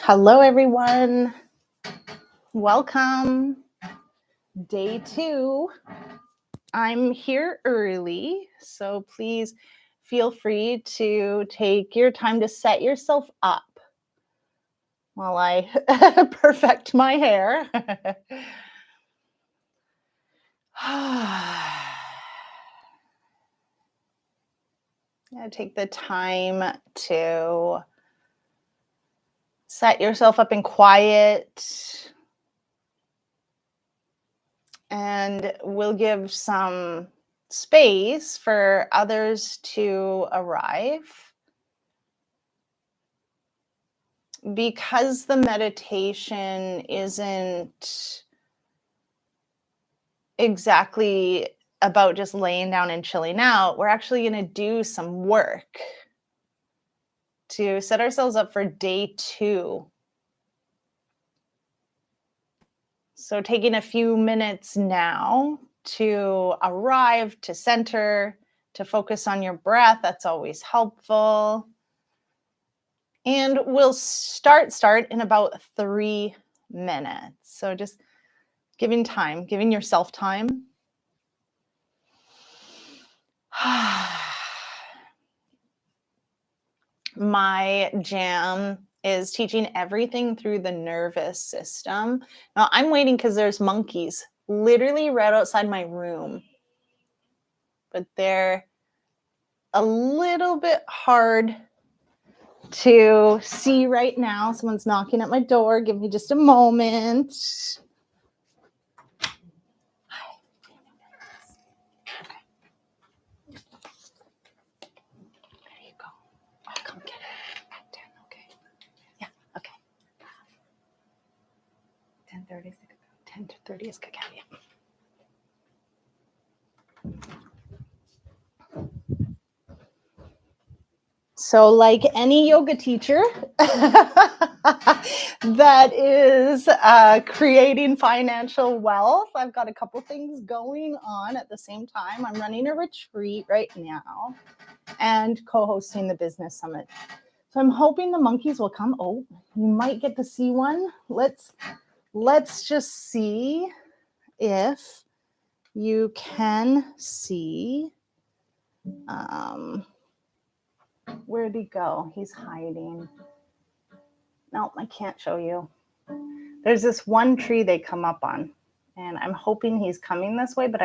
Hello, everyone. Welcome. Day 2. I'm here early, so please feel free to take your time to set yourself up while I perfect my hair. Take the time to set yourself up in quiet, and we'll give some space for others to arrive. Because the meditation isn't exactly about just laying down and chilling out, we're actually going to do some work to set ourselves up for day 2. So taking a few minutes now to arrive, to center, to focus on your breath, that's always helpful. And we'll start in about 3 minutes. So just giving yourself time. My jam is teaching everything through the nervous system. Now I'm waiting because there's monkeys literally right outside my room, but they're a little bit hard to see right now. Someone's knocking at my door. Give me just a moment. Okay. 10:30 is cacao. So like any yoga teacher that is creating financial wealth, I've got a couple things going on at the same time. I'm running a retreat right now and co-hosting the business summit. So I'm hoping the monkeys will come. Oh, you might get to see one. Let's just see if you can see. Where'd he go? He's hiding. No, I can't show you. There's this one tree they come up on, and I'm hoping he's coming this way, but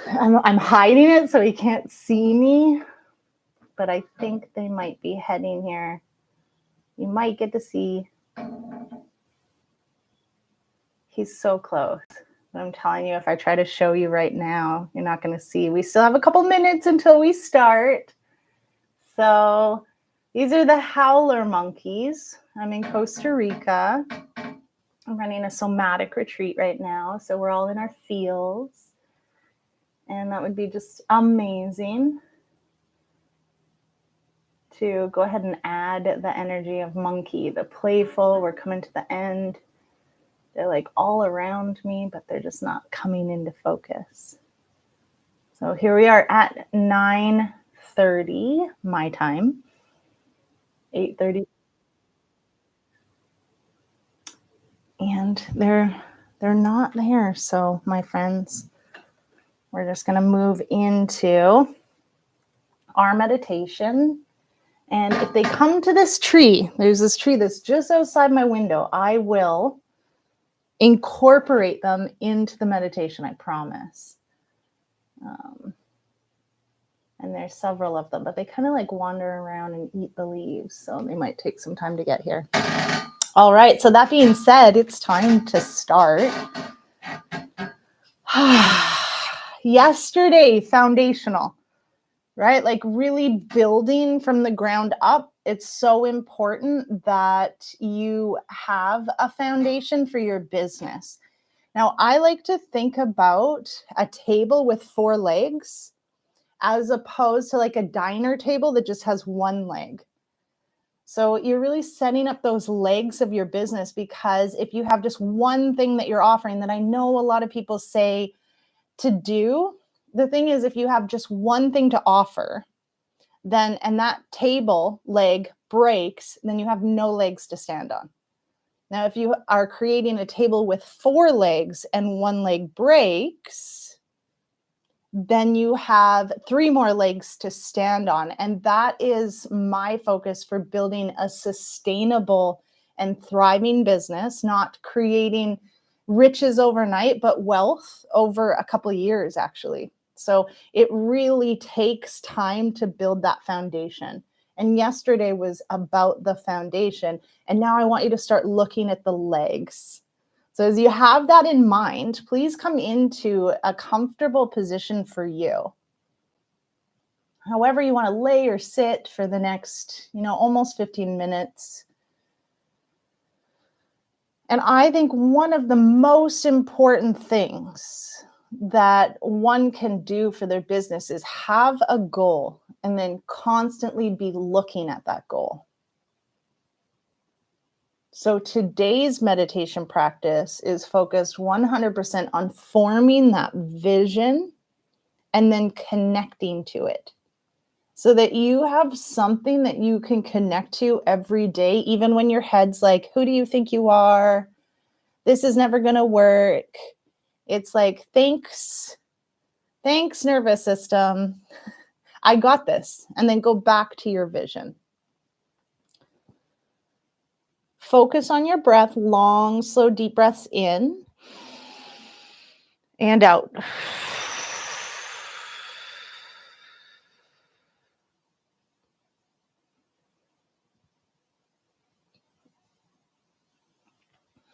I'm hiding it so he can't see me, but I think they might be heading here. You might get to see. He's so close. But I'm telling you, if I try to show you right now, you're not going to see. We still have a couple minutes until we start. So these are the howler monkeys. I'm in Costa Rica. I'm running a somatic retreat right now. So we're all in our fields. And that would be just amazing to go ahead and add the energy of monkey, the playful. We're coming to the end. They're like all around me, but they're just not coming into focus. So here we are at 9:30 my time, 8:30. And they're not there. So my friends, we're just going to move into our meditation. And if they come to this tree, there's this tree that's just outside my window, I will incorporate them into the meditation, I promise. And there's several of them, but they kind of like wander around and eat the leaves. So they might take some time to get here. All right. So that being said, it's time to start. Yesterday, foundational, right? Like really building from the ground up. It's so important that you have a foundation for your business. Now, I like to think about a table with 4 legs as opposed to like a diner table that just has 1 leg. So you're really setting up those legs of your business, because if you have just one thing that you're offering, that I know a lot of people say to do, the thing is, if you have just one thing to offer, then and that table leg breaks, then you have no legs to stand on. Now, if you are creating a table with 4 legs and 1 leg breaks, then you have 3 more legs to stand on. And that is my focus for building a sustainable and thriving business, not creating riches overnight, but wealth over a couple of years, actually. So it really takes time to build that foundation. And yesterday was about the foundation. And now I want you to start looking at the legs. So as you have that in mind, please come into a comfortable position for you. However you want to lay or sit for the next, almost 15 minutes. And I think one of the most important things that one can do for their business is have a goal and then constantly be looking at that goal. So today's meditation practice is focused 100% on forming that vision and then connecting to it so that you have something that you can connect to every day, even when your head's like, who do you think you are? This is never going to work. It's like, thanks, nervous system. I got this. And then go back to your vision. Focus on your breath, long, slow, deep breaths in and out.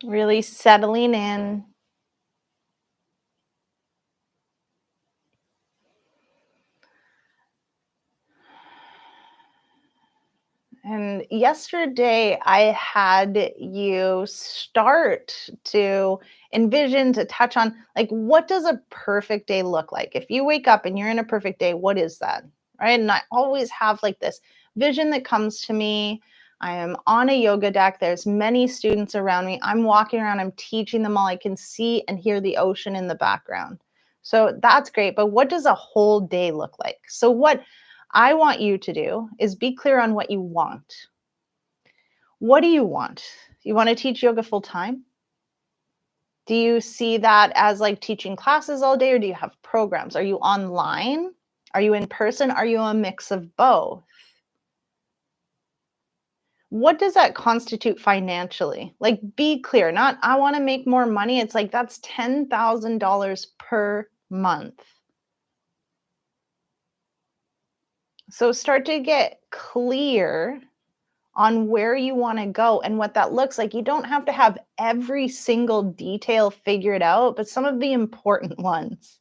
Really settling in. And yesterday I had you start to envision, to touch on, like, what does a perfect day look like? If you wake up and you're in a perfect day, what is that? Right? And I always have like this vision that comes to me. I am on a yoga deck. There's many students around me. I'm walking around, I'm teaching them all. I can see and hear the ocean in the background. So that's great. But what does a whole day look like? So what I want you to do is be clear on what you want. What do you want? You want to teach yoga full time? Do you see that as like teaching classes all day, or do you have programs? Are you online? Are you in person? Are you a mix of both? What does that constitute financially? Like, be clear, not I want to make more money. It's like that's $10,000 per month. So start to get clear on where you want to go and what that looks like. You don't have to have every single detail figured out, but some of the important ones.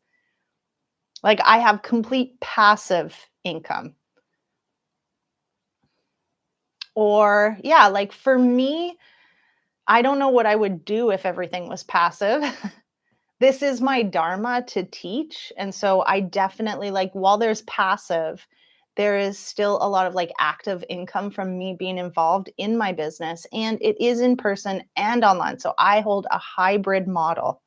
Like, I have complete passive income. Or, yeah, like for me, I don't know what I would do if everything was passive. This is my dharma to teach. And so I definitely, like, while there's passive, there is still a lot of like active income from me being involved in my business, and it is in person and online. So I hold a hybrid model.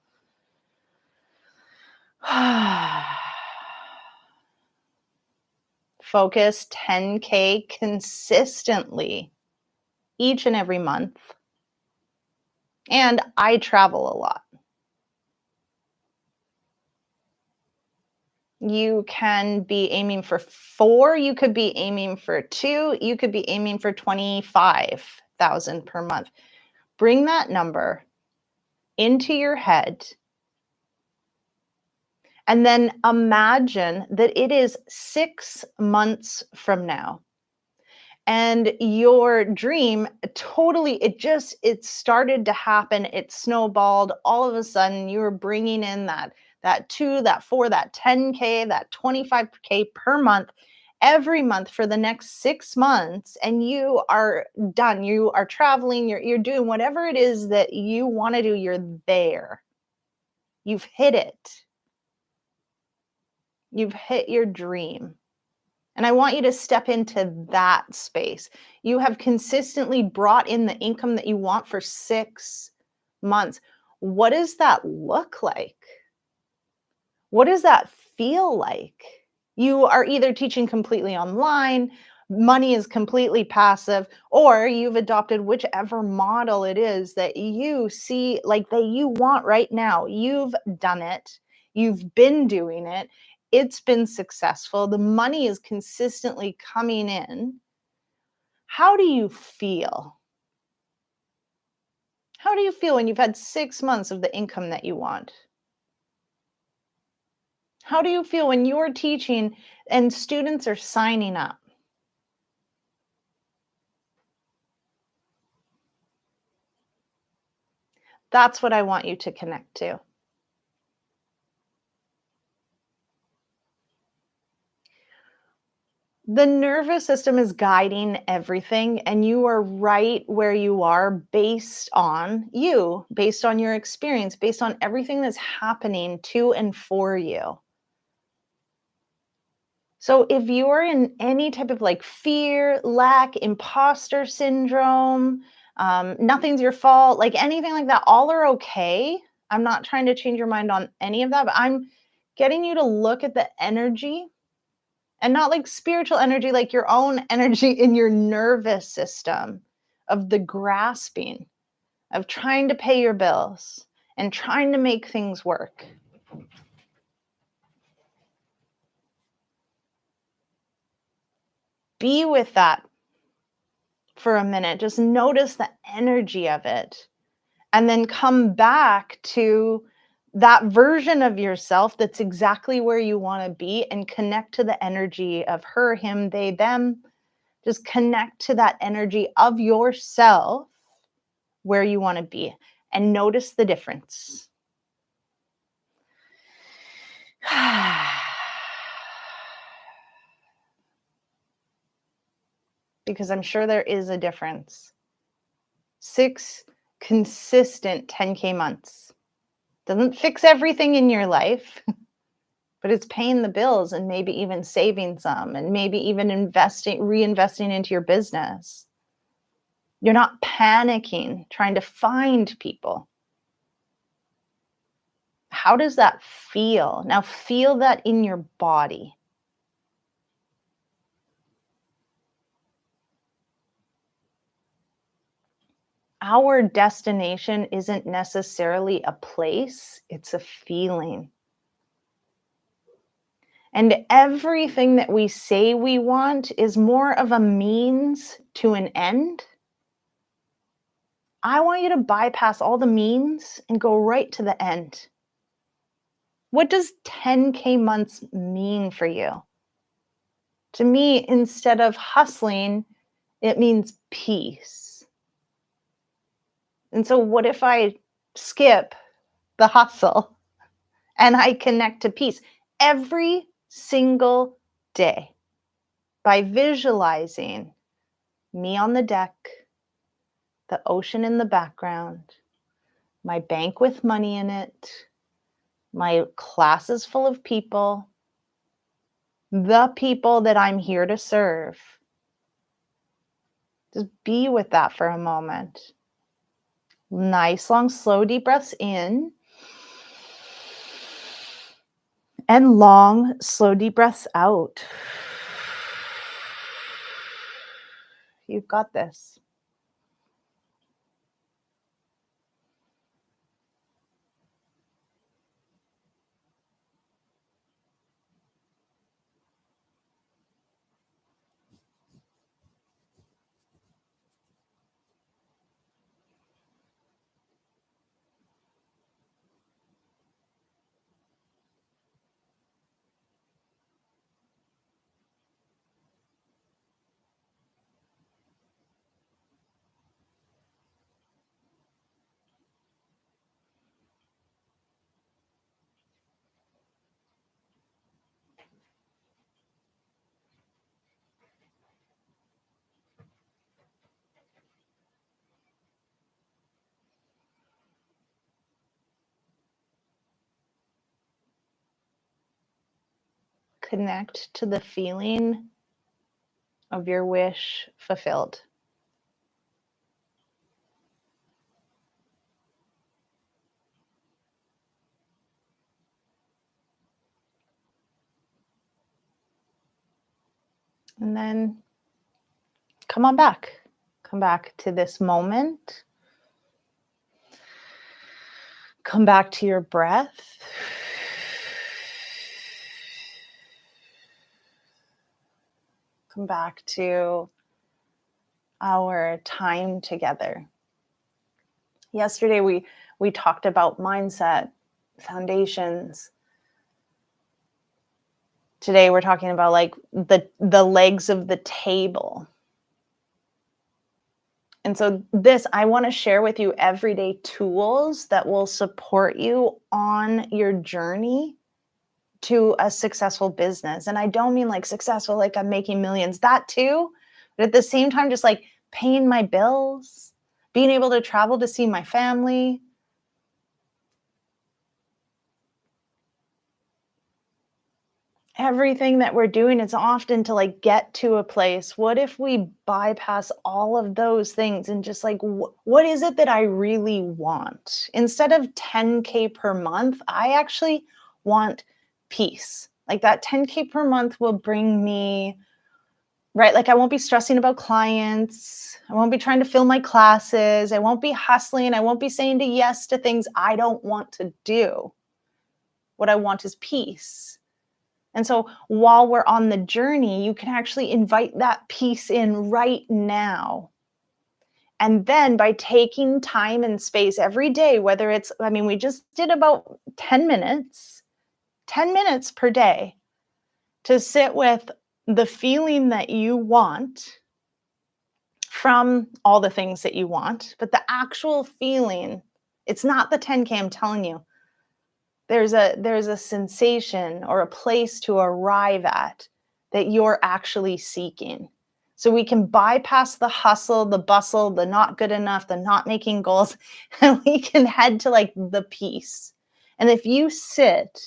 Focus 10K consistently each and every month. And I travel a lot. You can be aiming for 4, you could be aiming for 2, you could be aiming for 25,000 per month. Bring that number into your head and then imagine that it is 6 months from now. And your dream totally, it started to happen. It snowballed. All of a sudden, you were bringing in that 2, that 4, that 10K, that 25K per month, every month for the next 6 months. And you are done. You are traveling. You're doing whatever it is that you want to do. You're there. You've hit it. You've hit your dream. And I want you to step into that space. You have consistently brought in the income that you want for 6 months. What does that look like? What does that feel like? You are either teaching completely online, money is completely passive, or you've adopted whichever model it is that you see, like that you want right now. You've done it, you've been doing it, it's been successful, the money is consistently coming in. How do you feel? How do you feel when you've had 6 months of the income that you want? How do you feel when you're teaching and students are signing up? That's what I want you to connect to. The nervous system is guiding everything, and you are right where you are based on you, based on your experience, based on everything that's happening to and for you. So if you're in any type of like fear, lack, imposter syndrome, nothing's your fault, like anything like that, all are okay. I'm not trying to change your mind on any of that, but I'm getting you to look at the energy, and not like spiritual energy, like your own energy in your nervous system of the grasping, of trying to pay your bills and trying to make things work. Be with that for a minute. Just notice the energy of it. And then come back to that version of yourself that's exactly where you want to be, and connect to the energy of her, him, they, them. Just connect to that energy of yourself where you want to be, and notice the difference. Because I'm sure there is a difference. 6 consistent 10K months doesn't fix everything in your life, but it's paying the bills and maybe even saving some, and maybe even reinvesting into your business. You're not panicking trying to find people. How does that feel? Now feel that in your body. Our destination isn't necessarily a place, it's a feeling. And everything that we say we want is more of a means to an end. I want you to bypass all the means and go right to the end. What does 10K months mean for you? To me, instead of hustling, it means peace. And so, what if I skip the hustle and I connect to peace every single day by visualizing me on the deck, the ocean in the background, my bank with money in it, my classes full of people, the people that I'm here to serve. Just be with that for a moment. Nice, long, slow, deep breaths in. And long, slow, deep breaths out. You've got this. Connect to the feeling of your wish fulfilled. And then come on back. Come back to this moment. Come back to your breath. Come back to our time together. Yesterday we talked about mindset, foundations. Today we're talking about like the legs of the table. And so I want to share with you everyday tools that will support you on your journey to a successful business. And I don't mean like successful, like I'm making millions, that too. But at the same time, just like paying my bills, being able to travel to see my family. Everything that we're doing is often to like get to a place. What if we bypass all of those things and just like, what is it that I really want? Instead of 10K per month, I actually want peace. Like that 10K per month will bring me, right? Like I won't be stressing about clients. I won't be trying to fill my classes. I won't be hustling. I won't be saying yes to things I don't want to do. What I want is peace. And so while we're on the journey, you can actually invite that peace in right now. And then by taking time and space every day, whether it's, we just did about 10 minutes per day to sit with the feeling that you want from all the things that you want, but the actual feeling, it's not the 10K, I'm telling you. There's a sensation or a place to arrive at that you're actually seeking. So we can bypass the hustle, the bustle, the not good enough, the not making goals, and we can head to like the peace. And if you sit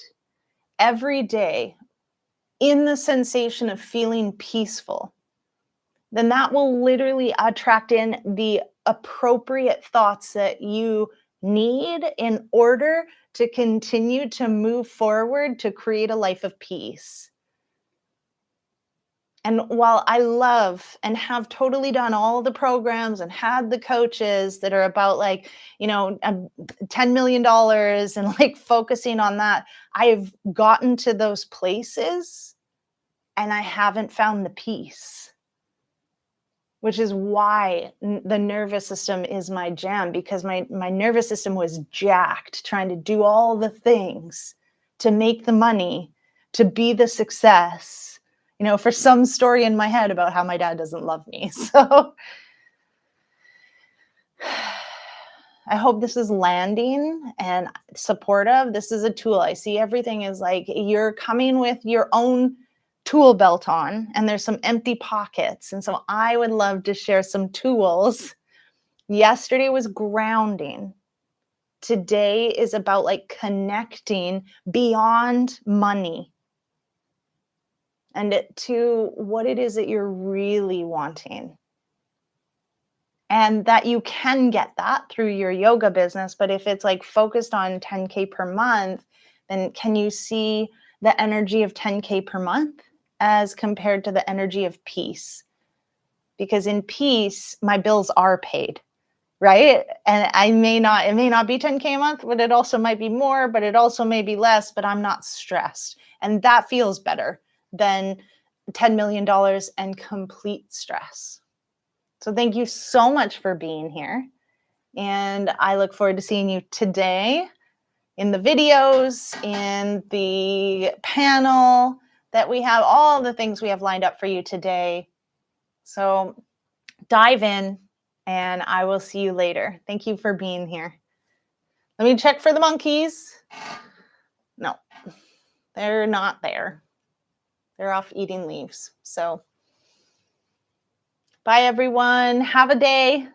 every day in the sensation of feeling peaceful, then that will literally attract in the appropriate thoughts that you need in order to continue to move forward to create a life of peace. And while I love and have totally done all the programs and had the coaches that are about like, $10 million and like focusing on that, I've gotten to those places and I haven't found the peace. Which is why the nervous system is my jam, because my nervous system was jacked trying to do all the things to make the money, to be the success, for some story in my head about how my dad doesn't love me. So I hope this is landing and supportive. This is a tool. I see everything is like you're coming with your own tool belt on and there's some empty pockets. And so I would love to share some tools. Yesterday was grounding. Today is about like connecting beyond money and to what it is that you're really wanting. And that you can get that through your yoga business. But if it's like focused on 10K per month, then can you see the energy of 10K per month as compared to the energy of peace? Because in peace, my bills are paid, right? And it may not be 10K a month, but it also might be more, but it also may be less, but I'm not stressed. And that feels better than $10 million and complete stress. So thank you so much for being here. And I look forward to seeing you today in the videos, in the panel that we have, all the things we have lined up for you today. So dive in and I will see you later. Thank you for being here. Let me check for the monkeys. No, they're not there. They're off eating leaves. So bye, everyone. Have a day.